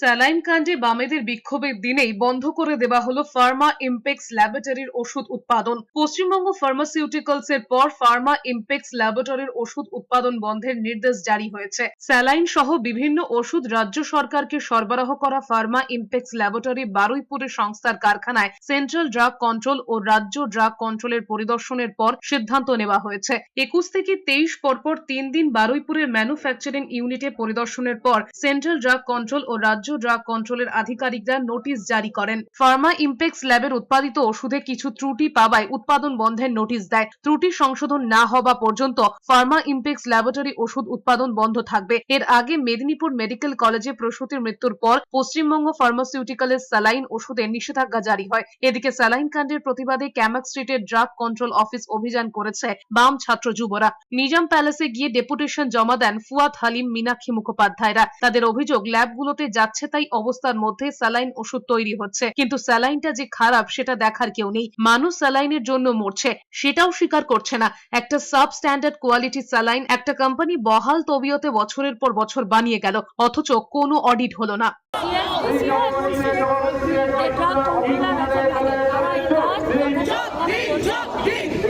Saline কাণ্ডে বামেদের বিক্ষোভের দিনেই বন্ধ করে দেওয়া হলো ফার্মা ইমপেক্স ল্যাবরেটরির ওষুধ উৎপাদন। পশ্চিমবঙ্গ ফার্মাসিউটিক্যালস এর পর ফার্মা ইমপেক্স ল্যাবরেটরির ওষুধ উৎপাদন বন্ধের নির্দেশ জারি হয়েছে। স্যালাইন সহ বিভিন্ন ওষুধ রাজ্য সরকারকে সরবরাহ করা ফার্মা ইমপেক্স ল্যাবরেটরি বারুইপুরের সংস্থার কারখানায় সেন্ট্রাল ড্রাগ কন্ট্রোল ও রাজ্য ড্রাগ কন্ট্রোলের পরিদর্শনের পর সিদ্ধান্ত নেওয়া হয়েছে। 21 থেকে 23 পরপর 3 দিন বারুইপুরের ম্যানুফ্যাকচারিং ইউনিটে পরিদর্শনের পর সেন্ট্রাল ড্রাগ কন্ট্রোল ও রাজ্য ড্রাগ কন্ট্রোলের আধিকারিকরা নোটিশ জারি করেন। ফার্মা ইমপেক্স ল্যাবের উৎপাদিত ওষুধে কিছু ত্রুটি পাওয়ায় উৎপাদন বন্ধের নোটিশ দেয়। ত্রুটি সংশোধন না হওয়া পর্যন্ত ফার্মা ইমপেক্স ল্যাবরেটরি ওষুধ উৎপাদন বন্ধ থাকবে। এর আগে মেদিনীপুর মেডিকেল কলেজে প্রসূতির মৃত্যুর পর পশ্চিমবঙ্গ ফার্মাসিউটিক্যালের স্যালাইন ওষুধে নিষেধাজ্ঞা জারি হয়। এদিকে স্যালাইন কাণ্ডের প্রতিবাদে ক্যামাক স্ট্রিটের ড্রাগ কন্ট্রোল অফিস অভিযান করেছে বাম ছাত্র যুবরা। নিজাম প্যালেসে গিয়ে ডেপুটেশন জমা দেন ফুয়াদ হালিম, মীনাক্ষী মুখোপাধ্যায়রা। তাদের অভিযোগ, ল্যাবগুলোতে যাচ্ছে তাই অবস্থার মধ্যে স্যালাইন ওষুধ তৈরি হচ্ছে, কিন্তু স্যালাইনটা যে খারাপ সেটা দেখার কেউ নেই। মানুষ স্যালাইনের জন্য মরছে, সেটাও স্বীকার করছে না। একটা সাব স্ট্যান্ডার্ড কোয়ালিটি স্যালাইন একটা কোম্পানি বহাল তবিয়তে বছরের পর বছর বানিয়ে গেল, অথচ কোনো অডিট হলো না।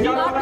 জবাব